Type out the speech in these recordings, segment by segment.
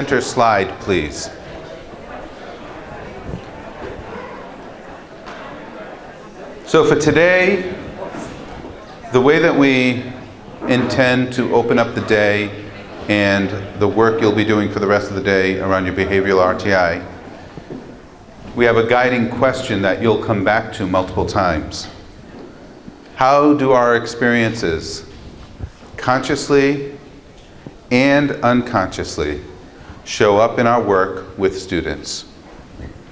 Center slide, please. So for today, the way that we intend to open up the day and the work you'll be doing for the rest of the day around your behavioral RTI, we have a guiding question that you'll come back to multiple times. How do our experiences, consciously and unconsciously, show up in our work with students,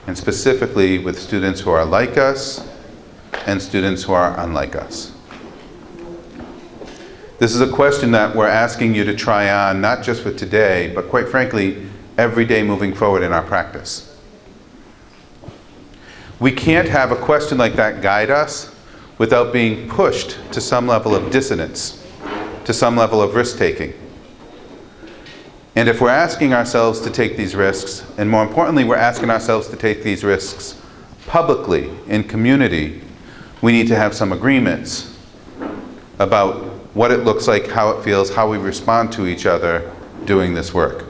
and specifically with students who are like us and students who are unlike us? This is a question that we're asking you to try on, not just for today, but quite frankly, every day moving forward in our practice. We can't have a question like that guide us without being pushed to some level of dissonance, to some level of risk-taking. And if we're asking ourselves to take these risks, and more importantly, we're asking ourselves to take these risks publicly, in community, we need to have some agreements about what it looks like, how it feels, how we respond to each other doing this work.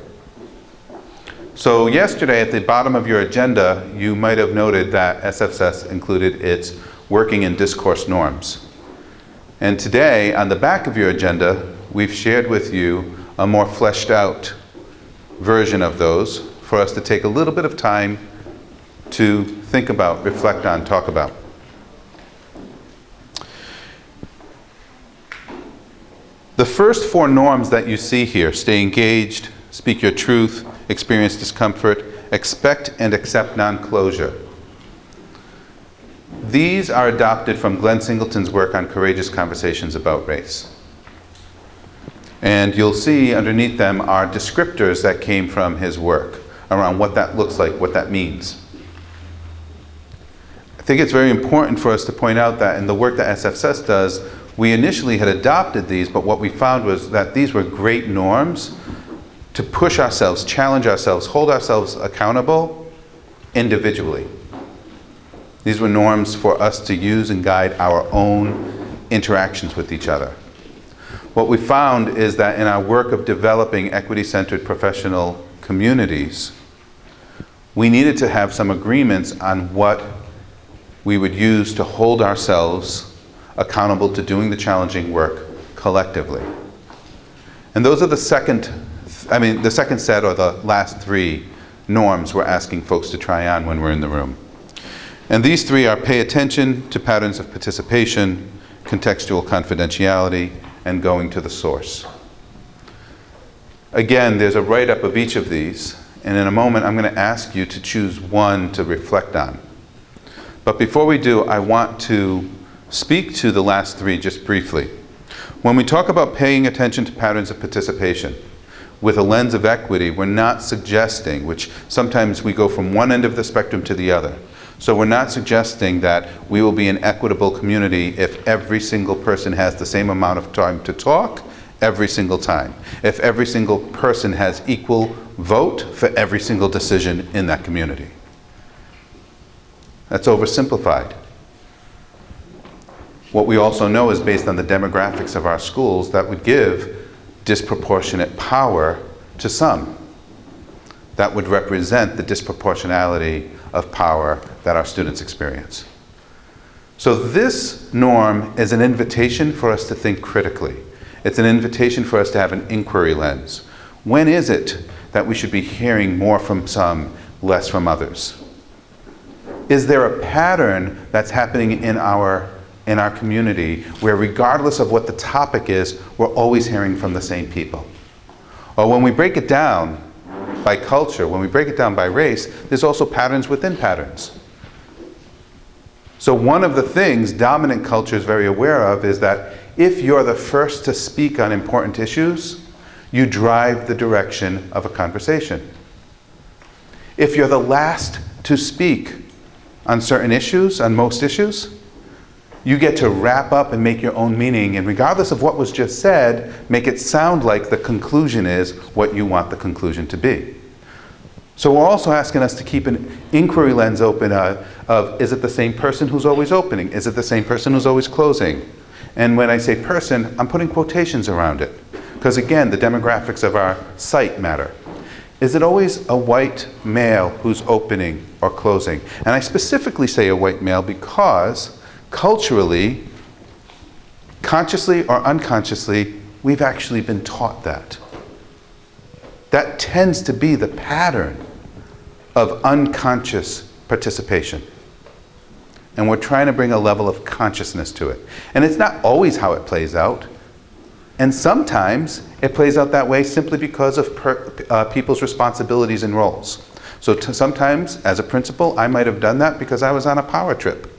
So yesterday at the bottom of your agenda, you might have noted that SFSS included its working in discourse norms. And today, on the back of your agenda, we've shared with you a more fleshed out version of those for us to take a little bit of time to think about, reflect on, talk about. The first four norms that you see here, stay engaged, speak your truth, experience discomfort, expect and accept non-closure. These are adopted from Glenn Singleton's work on courageous conversations about race. And you'll see underneath them are descriptors that came from his work around what that looks like, what that means. I think it's very important for us to point out that in the work that SFSS does, we initially had adopted these, but what we found was that these were great norms to push ourselves, challenge ourselves, hold ourselves accountable individually. These were norms for us to use and guide our own interactions with each other. What we found is that in our work of developing equity-centered professional communities, we needed to have some agreements on what we would use to hold ourselves accountable to doing the challenging work collectively. And those are the second set, or the last three norms we're asking folks to try on when we're in the room. And these three are: pay attention to patterns of participation, contextual confidentiality, and going to the source. Again, there's a write-up of each of these, and in a moment I'm going to ask you to choose one to reflect on. But before we do, I want to speak to the last three just briefly. When we talk about paying attention to patterns of participation with a lens of equity, we're not suggesting, which sometimes we go from one end of the spectrum to the other. So we're not suggesting that we will be an equitable community if every single person has the same amount of time to talk every single time, if every single person has equal vote for every single decision in that community. That's oversimplified. What we also know is, based on the demographics of our schools, that would give disproportionate power to some. That would represent the disproportionality of power that our students experience. So this norm is an invitation for us to think critically. It's an invitation for us to have an inquiry lens. When is it that we should be hearing more from some, less from others? Is there a pattern that's happening in our community where, regardless of what the topic is, we're always hearing from the same people? Or when we break it down by culture, when we break it down by race, there's also patterns within patterns. So one of the things dominant culture is very aware of is that if you're the first to speak on important issues, you drive the direction of a conversation. If you're the last to speak on certain issues, on most issues, you get to wrap up and make your own meaning, and regardless of what was just said, make it sound like the conclusion is what you want the conclusion to be. So we're also asking us to keep an inquiry lens open of, is it the same person who's always opening? Is it the same person who's always closing? And when I say person, I'm putting quotations around it. Because again, the demographics of our site matter. Is it always a white male who's opening or closing? And I specifically say a white male because culturally, consciously or unconsciously, we've actually been taught that. That tends to be the pattern of unconscious participation. And we're trying to bring a level of consciousness to it. And it's not always how it plays out. And sometimes it plays out that way simply because of people's responsibilities and roles. So sometimes, as a principal, I might have done that because I was on a power trip.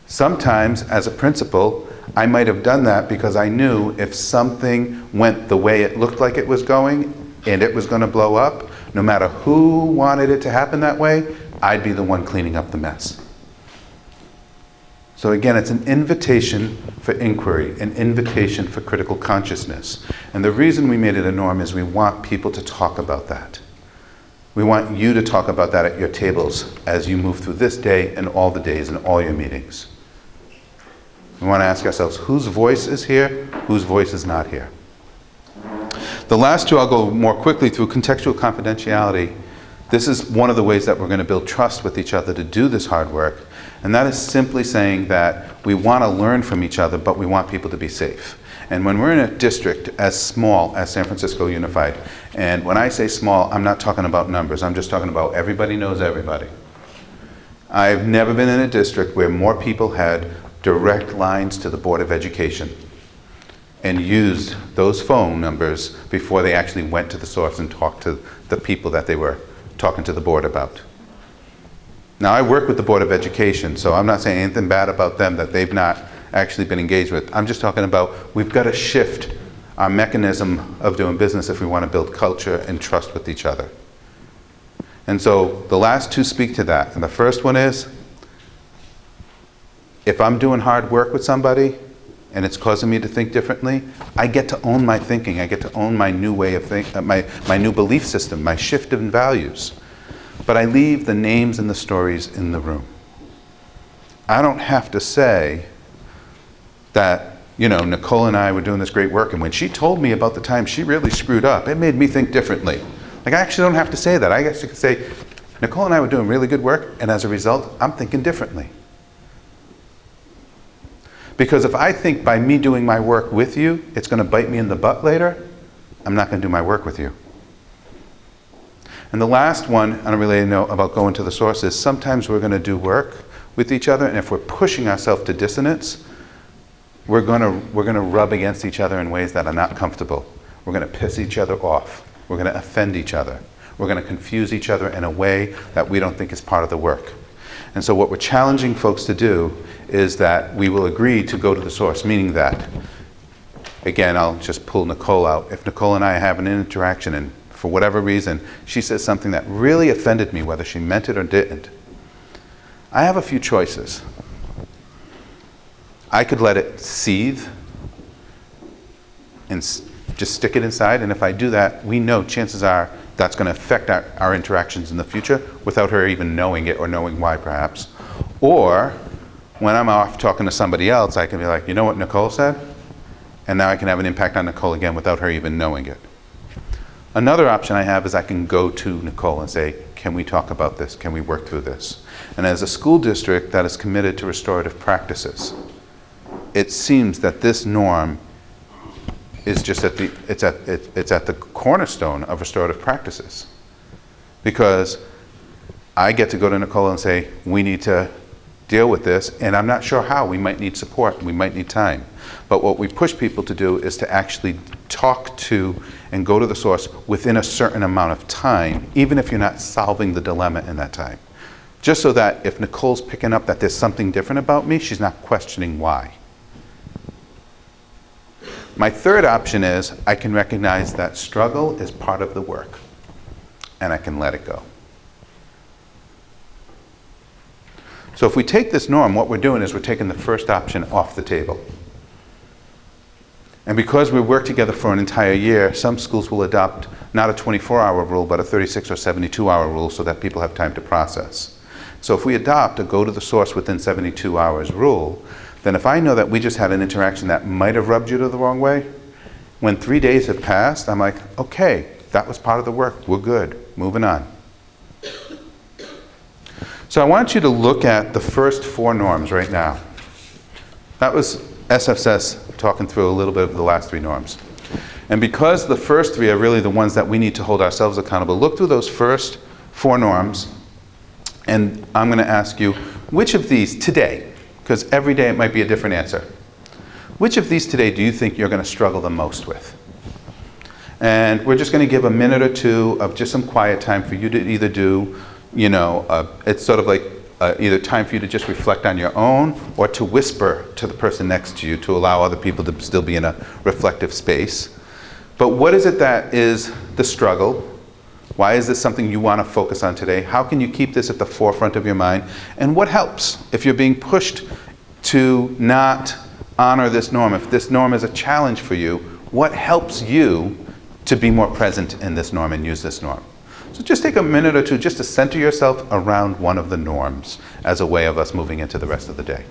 Sometimes, as a principal, I might have done that because I knew if something went the way it looked like it was going and it was going to blow up, no matter who wanted it to happen that way, I'd be the one cleaning up the mess. So again, it's an invitation for inquiry, an invitation for critical consciousness. And the reason we made it a norm is we want people to talk about that. We want you to talk about that at your tables as you move through this day and all the days and all your meetings. We want to ask ourselves, whose voice is here, whose voice is not here? The last two I'll go more quickly through. Contextual confidentiality. This is one of the ways that we're going to build trust with each other to do this hard work. And that is simply saying that we want to learn from each other, but we want people to be safe. And when we're in a district as small as San Francisco Unified, and when I say small, I'm not talking about numbers, I'm just talking about everybody knows everybody. I've never been in a district where more people had direct lines to the Board of Education and used those phone numbers before they actually went to the source and talked to the people that they were talking to the board about. Now, I work with the Board of Education, so I'm not saying anything bad about them that they've not actually been engaged with. I'm just talking about we've got to shift our mechanism of doing business if we want to build culture and trust with each other. And so the last two speak to that. And the first one is, if I'm doing hard work with somebody and it's causing me to think differently, I get to own my thinking. I get to own my new way of thinking, my new belief system, my shift in values. But I leave the names and the stories in the room. I don't have to say that, you know, Nicole and I were doing this great work, and when she told me about the time she really screwed up, it made me think differently. Like, I actually don't have to say that. I guess you could say, Nicole and I were doing really good work, and as a result, I'm thinking differently. Because if I think by me doing my work with you, it's going to bite me in the butt later, I'm not going to do my work with you. And the last one, on a related note about going to the source, is sometimes we're going to do work with each other, and if we're pushing ourselves to dissonance, we're going to rub against each other in ways that are not comfortable. We're going to piss each other off. We're going to offend each other. We're going to confuse each other in a way that we don't think is part of the work. And so what we're challenging folks to do is that we will agree to go to the source, meaning that, again, I'll just pull Nicole out. If Nicole and I have an interaction and for whatever reason she says something that really offended me, whether she meant it or didn't, I have a few choices. I could let it seethe and just stick it inside, and if I do that, we know chances are that's going to affect our interactions in the future without her even knowing it or knowing why, perhaps. Or when I'm off talking to somebody else, I can be like, you know what Nicole said? And now I can have an impact on Nicole again without her even knowing it. Another option I have is I can go to Nicole and say, can we talk about this? Can we work through this? And as a school district that is committed to restorative practices, it seems that this norm is just at the cornerstone of restorative practices. Because I get to go to Nicole and say, we need to deal with this, and I'm not sure how. We might need support, we might need time. But what we push people to do is to actually talk to and go to the source within a certain amount of time, even if you're not solving the dilemma in that time. Just so that if Nicole's picking up that there's something different about me, she's not questioning why. My third option is I can recognize that struggle is part of the work, and I can let it go. So if we take this norm, what we're doing is we're taking the first option off the table. And because we work together for an entire year, some schools will adopt not a 24-hour rule, but a 36 or 72-hour rule so that people have time to process. So if we adopt a go to the source within 72 hours rule, then if I know that we just had an interaction that might have rubbed you the wrong way, when 3 days have passed, I'm like, okay, That was part of the work. We're good. Moving on. So I want you to look at the first 4 norms right now. That was SFSS talking through a little bit of the last 3 norms. And because the first 3 are really the ones that we need to hold ourselves accountable, look through those first 4 norms, and I'm going to ask you, which of these today, because every day it might be a different answer, which of these today do you think you're going to struggle the most with? And we're just going to give a minute or 2 of just some quiet time for you to either do, it's sort of like either time for you to just reflect on your own or to whisper to the person next to you to allow other people to still be in a reflective space. But what is it that is the struggle? Why is this something you want to focus on today? How can you keep this at the forefront of your mind? And what helps if you're being pushed to not honor this norm? If this norm is a challenge for you, what helps you to be more present in this norm and use this norm? So just take a minute or 2 just to center yourself around one of the norms as a way of us moving into the rest of the day.